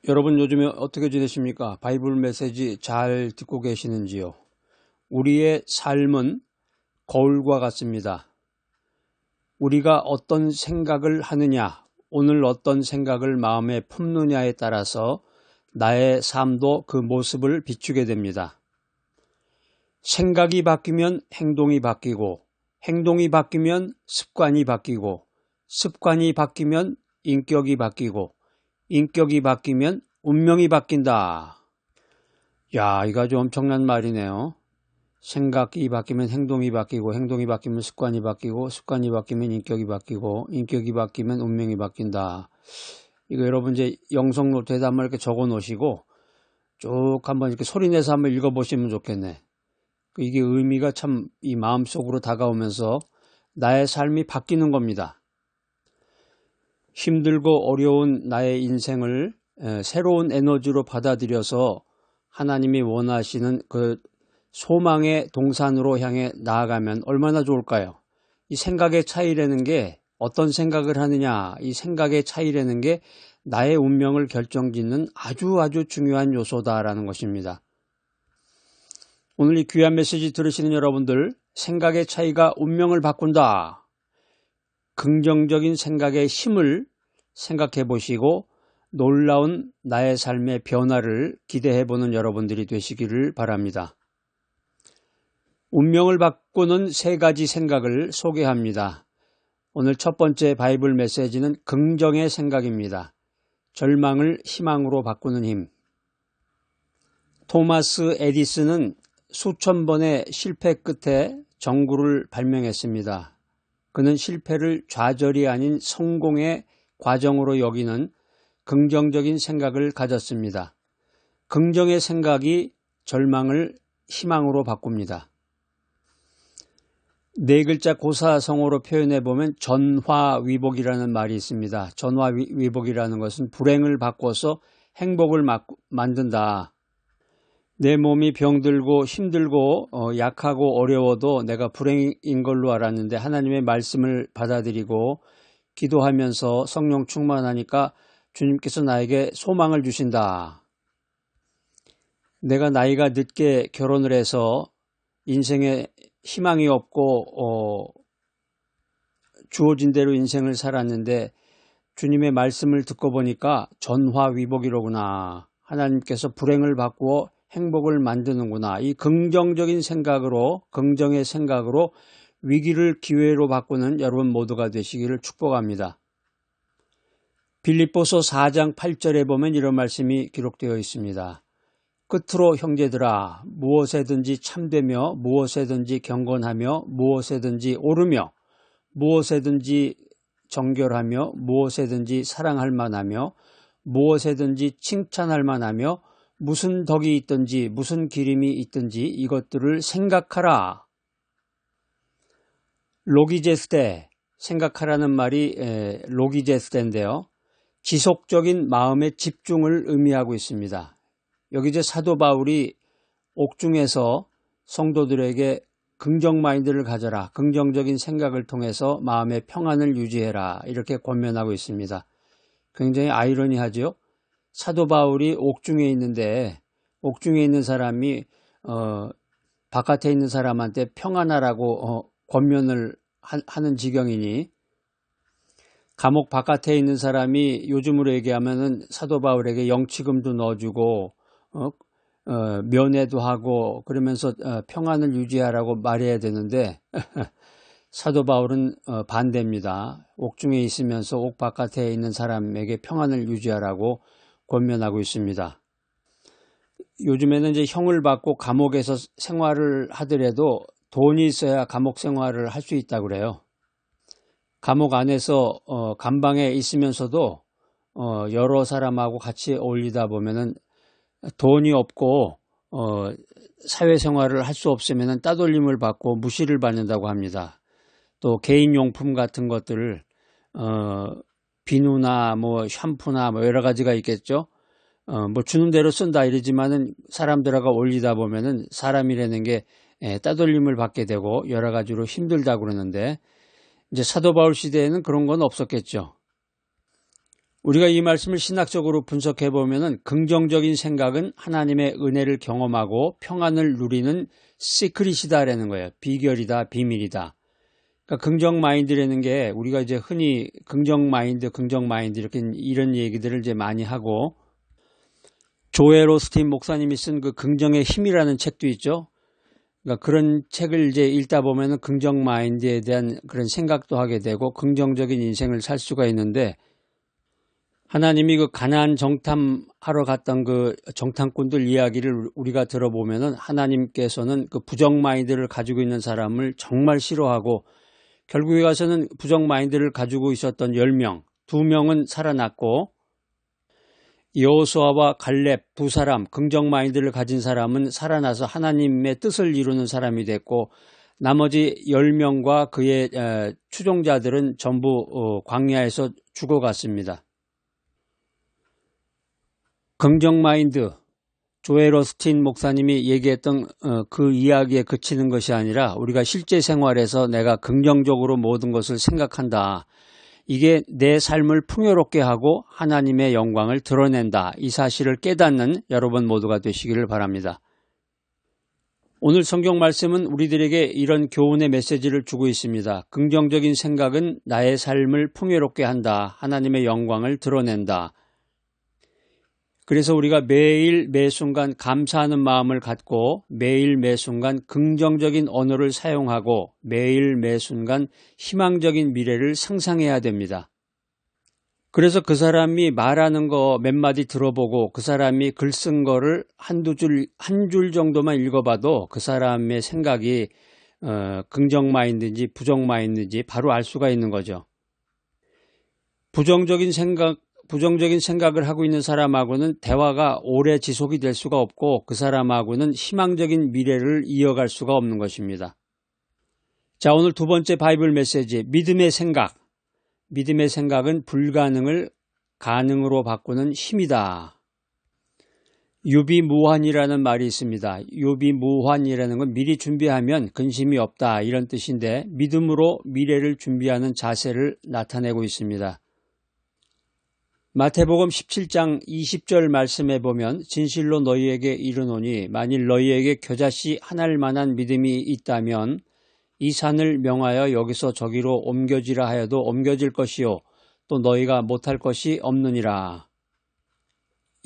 여러분 요즘에 어떻게 지내십니까? 바이블 메시지 잘 듣고 계시는지요? 우리의 삶은 거울과 같습니다. 우리가 어떤 생각을 하느냐, 오늘 어떤 생각을 마음에 품느냐에 따라서 나의 삶도 그 모습을 비추게 됩니다. 생각이 바뀌면 행동이 바뀌고, 행동이 바뀌면 습관이 바뀌고, 습관이 바뀌면 인격이 바뀌고, 인격이 바뀌면 운명이 바뀐다. 야, 이거 아주 엄청난 말이네요. 생각이 바뀌면 행동이 바뀌고, 행동이 바뀌면 습관이 바뀌고, 습관이 바뀌면 인격이 바뀌고, 인격이 바뀌면 운명이 바뀐다. 이거 여러분 이제 영성 노트에다 한번 이렇게 적어 놓으시고 쭉 한번 이렇게 소리내서 한번 읽어보시면 좋겠네. 이게 의미가 참 이 마음속으로 다가오면서 나의 삶이 바뀌는 겁니다. 힘들고 어려운 나의 인생을 새로운 에너지로 받아들여서 하나님이 원하시는 그 소망의 동산으로 향해 나아가면 얼마나 좋을까요? 이 생각의 차이라는 게 어떤 생각을 하느냐, 이 생각의 차이라는 게 나의 운명을 결정짓는 아주 중요한 요소다라는 것입니다. 오늘 이 귀한 메시지 들으시는 여러분들, 생각의 차이가 운명을 바꾼다. 긍정적인 생각의 힘을 생각해 보시고 놀라운 나의 삶의 변화를 기대해 보는 여러분들이 되시기를 바랍니다. 운명을 바꾸는 세 가지 생각을 소개합니다. 오늘 첫 번째 바이블 메시지는 긍정의 생각입니다. 절망을 희망으로 바꾸는 힘. 토마스 에디슨은 수천 번의 실패 끝에 전구를 발명했습니다. 그는 실패를 좌절이 아닌 성공의 과정으로 여기는 긍정적인 생각을 가졌습니다. 긍정의 생각이 절망을 희망으로 바꿉니다. 네 글자 고사성어로 표현해 보면 전화위복이라는 말이 있습니다. 전화위복이라는 것은 불행을 바꿔서 행복을 만든다. 내 몸이 병들고 힘들고 약하고 어려워도 내가 불행인 걸로 알았는데 하나님의 말씀을 받아들이고 기도하면서 성령 충만하니까 주님께서 나에게 소망을 주신다. 내가 나이가 늦게 결혼을 해서 인생에 희망이 없고 주어진 대로 인생을 살았는데 주님의 말씀을 듣고 보니까 전화위복이로구나. 하나님께서 불행을 바꾸어 행복을 만드는구나. 이 긍정적인 생각으로, 긍정의 생각으로 위기를 기회로 바꾸는 여러분 모두가 되시기를 축복합니다. 빌립보서 4장 8절에 보면 이런 말씀이 기록되어 있습니다. 끝으로 형제들아, 무엇에든지 참되며 무엇에든지 경건하며 무엇에든지 옳으며 무엇에든지 정결하며 무엇에든지 사랑할 만하며 무엇에든지 칭찬할 만하며 무슨 덕이 있든지 무슨 기림이 있든지 이것들을 생각하라. 로기제스테, 생각하라는 말이 로기제스테인데요. 지속적인 마음의 집중을 의미하고 있습니다. 여기 이제 사도 바울이 옥중에서 성도들에게 긍정 마인드를 가져라, 긍정적인 생각을 통해서 마음의 평안을 유지해라 이렇게 권면하고 있습니다. 굉장히 아이러니하죠. 사도 바울이 옥중에 있는데 옥중에 있는 사람이 바깥에 있는 사람한테 평안하라고 권면을 하는 지경이니 감옥 바깥에 있는 사람이 요즘으로 얘기하면은 사도 바울에게 영치금도 넣어주고 면회도 하고 그러면서 평안을 유지하라고 말해야 되는데 사도 바울은 반대입니다. 옥중에 있으면서 옥 바깥에 있는 사람에게 평안을 유지하라고 권면하고 있습니다. 요즘에는 이제 형을 받고 감옥에서 생활을 하더라도 돈이 있어야 감옥 생활을 할 수 있다고 그래요. 감옥 안에서 감방에 있으면서도 여러 사람하고 같이 어울리다 보면은 돈이 없고 사회생활을 할 수 없으면 따돌림을 받고 무시를 받는다고 합니다. 또 개인용품 같은 것들을 비누나 뭐 샴푸나 뭐 여러 가지가 있겠죠. 뭐 주는 대로 쓴다 이러지만은 사람들하고 어울리다 보면은 사람이라는 게 따돌림을 받게 되고 여러 가지로 힘들다고 그러는데 이제 사도 바울 시대에는 그런 건 없었겠죠. 우리가 이 말씀을 신학적으로 분석해 보면은 긍정적인 생각은 하나님의 은혜를 경험하고 평안을 누리는 시크릿이다라는 거예요. 비결이다, 비밀이다. 그러니까 긍정 마인드라는 게 우리가 이제 흔히 긍정 마인드 이렇게 이런 얘기들을 이제 많이 하고, 조엘 오스틴 목사님이 쓴 그 긍정의 힘이라는 책도 있죠. 그러니까 그런 책을 이제 읽다 보면은 긍정 마인드에 대한 그런 생각도 하게 되고 긍정적인 인생을 살 수가 있는데, 하나님이 그 가나안 정탐하러 갔던 그 정탐꾼들 이야기를 우리가 들어보면은 하나님께서는 그 부정 마인드를 가지고 있는 사람을 정말 싫어하고, 결국에 가서는 부정 마인드를 가지고 있었던 10명, 2명은 살아났고, 여호수아와 갈렙 두 사람, 긍정 마인드를 가진 사람은 살아나서 하나님의 뜻을 이루는 사람이 됐고, 나머지 10명과 그의 추종자들은 전부 광야에서 죽어갔습니다. 긍정 마인드, 조엘 오스틴 목사님이 얘기했던 그 이야기에 그치는 것이 아니라 우리가 실제 생활에서 내가 긍정적으로 모든 것을 생각한다. 이게 내 삶을 풍요롭게 하고 하나님의 영광을 드러낸다. 이 사실을 깨닫는 여러분 모두가 되시기를 바랍니다. 오늘 성경 말씀은 우리들에게 이런 교훈의 메시지를 주고 있습니다. 긍정적인 생각은 나의 삶을 풍요롭게 한다. 하나님의 영광을 드러낸다. 그래서 우리가 매일 매순간 감사하는 마음을 갖고 매일 매순간 긍정적인 언어를 사용하고 매일 매순간 희망적인 미래를 상상해야 됩니다. 그래서 그 사람이 말하는 거 몇 마디 들어보고 그 사람이 글 쓴 거를 한 줄 정도만 읽어봐도 그 사람의 생각이 긍정 마인드인지 부정 마인드인지 바로 알 수가 있는 거죠. 부정적인 생각을 하고 있는 사람하고는 대화가 오래 지속이 될 수가 없고 그 사람하고는 희망적인 미래를 이어갈 수가 없는 것입니다. 자, 오늘 두 번째 바이블 메시지, 믿음의 생각. 믿음의 생각은 불가능을 가능으로 바꾸는 힘이다. 유비무환이라는 말이 있습니다. 유비무환이라는 건 미리 준비하면 근심이 없다 이런 뜻인데, 믿음으로 미래를 준비하는 자세를 나타내고 있습니다. 마태복음 17장 20절 말씀에 보면 진실로 너희에게 이르노니 만일 너희에게 겨자씨 하나일 만한 믿음이 있다면 이 산을 명하여 여기서 저기로 옮겨지라 하여도 옮겨질 것이요 또 너희가 못할 것이 없느니라.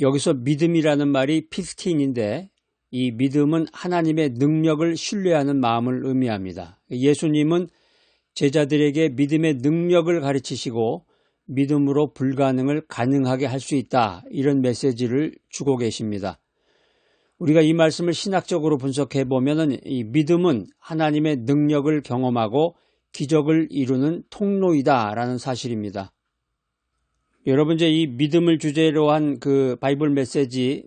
여기서 믿음이라는 말이 피스틴인데 이 믿음은 하나님의 능력을 신뢰하는 마음을 의미합니다. 예수님은 제자들에게 믿음의 능력을 가르치시고 믿음으로 불가능을 가능하게 할 수 있다 이런 메시지를 주고 계십니다. 우리가 이 말씀을 신학적으로 분석해 보면은 이 믿음은 하나님의 능력을 경험하고 기적을 이루는 통로이다라는 사실입니다. 여러분 이제 이 믿음을 주제로 한 그 바이블 메시지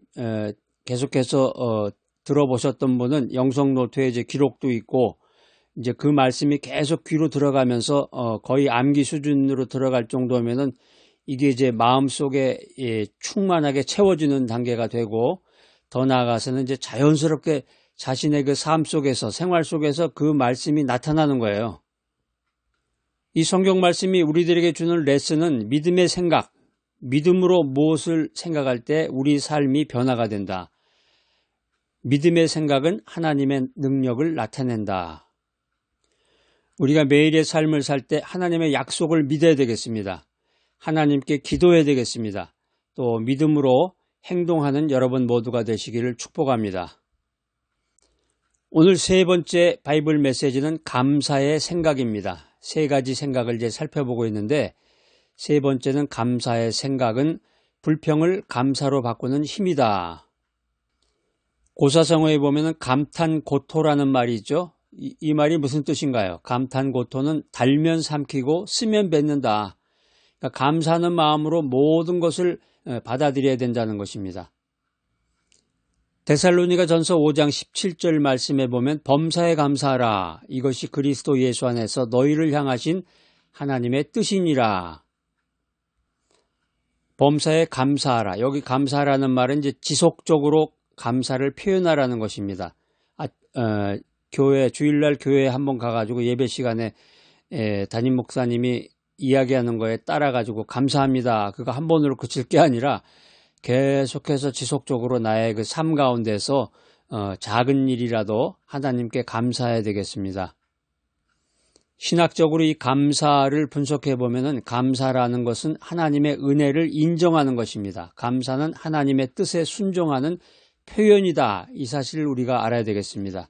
계속해서 들어보셨던 분은 영성 노트에 이제 기록도 있고 이제 그 말씀이 계속 귀로 들어가면서 거의 암기 수준으로 들어갈 정도면은 이게 이제 마음속에 충만하게 채워지는 단계가 되고 더 나아가서는 이제 자연스럽게 자신의 그 삶 속에서 생활 속에서 그 말씀이 나타나는 거예요. 이 성경 말씀이 우리들에게 주는 레슨은 믿음의 생각, 믿음으로 무엇을 생각할 때 우리 삶이 변화가 된다. 믿음의 생각은 하나님의 능력을 나타낸다. 우리가 매일의 삶을 살 때 하나님의 약속을 믿어야 되겠습니다. 하나님께 기도해야 되겠습니다. 또 믿음으로 행동하는 여러분 모두가 되시기를 축복합니다. 오늘 세 번째 바이블 메시지는 감사의 생각입니다. 세 가지 생각을 이제 살펴보고 있는데 세 번째는 감사의 생각은 불평을 감사로 바꾸는 힘이다. 고사성어에 보면 감탄고토라는 말이 있죠. 이 말이 무슨 뜻인가요? 감탄고토는 달면 삼키고 쓰면 뱉는다. 그러니까 감사하는 마음으로 모든 것을 받아들여야 된다는 것입니다. 데살로니가 전서 5장 17절 말씀에 보면 범사에 감사하라. 이것이 그리스도 예수 안에서 너희를 향하신 하나님의 뜻이니라. 범사에 감사하라. 여기 감사라는 말은 이제 지속적으로 감사를 표현하라는 것입니다. 교회 주일날 교회에 한번 가가지고 예배 시간에 담임 목사님이 이야기하는 거에 따라가지고 감사합니다. 그거 한 번으로 그칠 게 아니라 계속해서 지속적으로 나의 그 삶 가운데서 작은 일이라도 하나님께 감사해야 되겠습니다. 신학적으로 이 감사를 분석해 보면은 감사라는 것은 하나님의 은혜를 인정하는 것입니다. 감사는 하나님의 뜻에 순종하는 표현이다. 이 사실을 우리가 알아야 되겠습니다.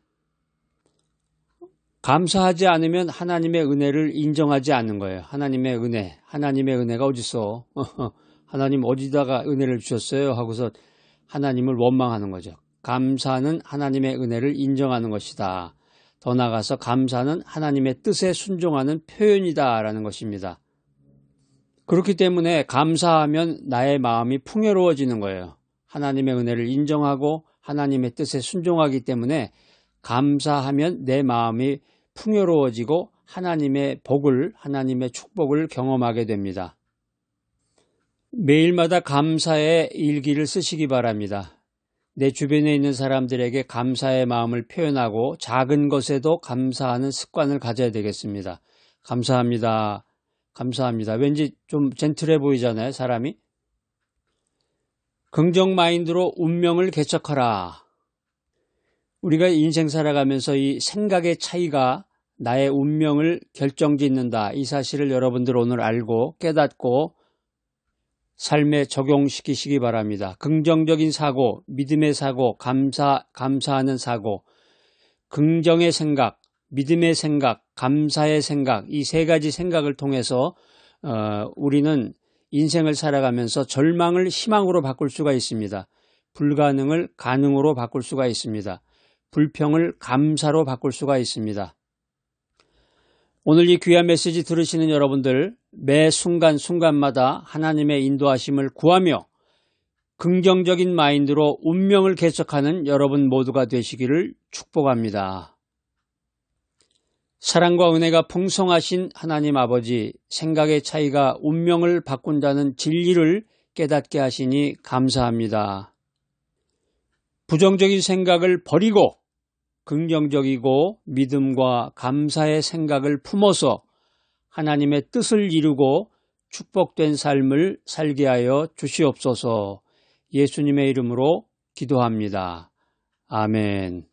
감사하지 않으면 하나님의 은혜를 인정하지 않는 거예요. 하나님의 은혜가 어딨어? 하나님 어디다가 은혜를 주셨어요? 하고서 하나님을 원망하는 거죠. 감사는 하나님의 은혜를 인정하는 것이다. 더 나아가서 감사는 하나님의 뜻에 순종하는 표현이다라는 것입니다. 그렇기 때문에 감사하면 나의 마음이 풍요로워지는 거예요. 하나님의 은혜를 인정하고 하나님의 뜻에 순종하기 때문에 감사하면 내 마음이 풍요로워지고 하나님의 복을, 하나님의 축복을 경험하게 됩니다. 매일마다 감사의 일기를 쓰시기 바랍니다. 내 주변에 있는 사람들에게 감사의 마음을 표현하고 작은 것에도 감사하는 습관을 가져야 되겠습니다. 감사합니다. 감사합니다. 왠지 좀 젠틀해 보이잖아요, 사람이. 긍정 마인드로 운명을 개척하라. 우리가 인생 살아가면서 이 생각의 차이가 나의 운명을 결정짓는다. 이 사실을 여러분들 오늘 알고 깨닫고 삶에 적용시키시기 바랍니다. 긍정적인 사고, 믿음의 사고, 감사하는 사고, 긍정의 생각, 믿음의 생각, 감사의 생각, 이 세 가지 생각을 통해서 우리는 인생을 살아가면서 절망을 희망으로 바꿀 수가 있습니다. 불가능을 가능으로 바꿀 수가 있습니다. 불평을 감사로 바꿀 수가 있습니다. 오늘 이 귀한 메시지 들으시는 여러분들 매 순간순간마다 하나님의 인도하심을 구하며 긍정적인 마인드로 운명을 개척하는 여러분 모두가 되시기를 축복합니다. 사랑과 은혜가 풍성하신 하나님 아버지, 생각의 차이가 운명을 바꾼다는 진리를 깨닫게 하시니 감사합니다. 부정적인 생각을 버리고 긍정적이고 믿음과 감사의 생각을 품어서 하나님의 뜻을 이루고 축복된 삶을 살게 하여 주시옵소서. 예수님의 이름으로 기도합니다. 아멘.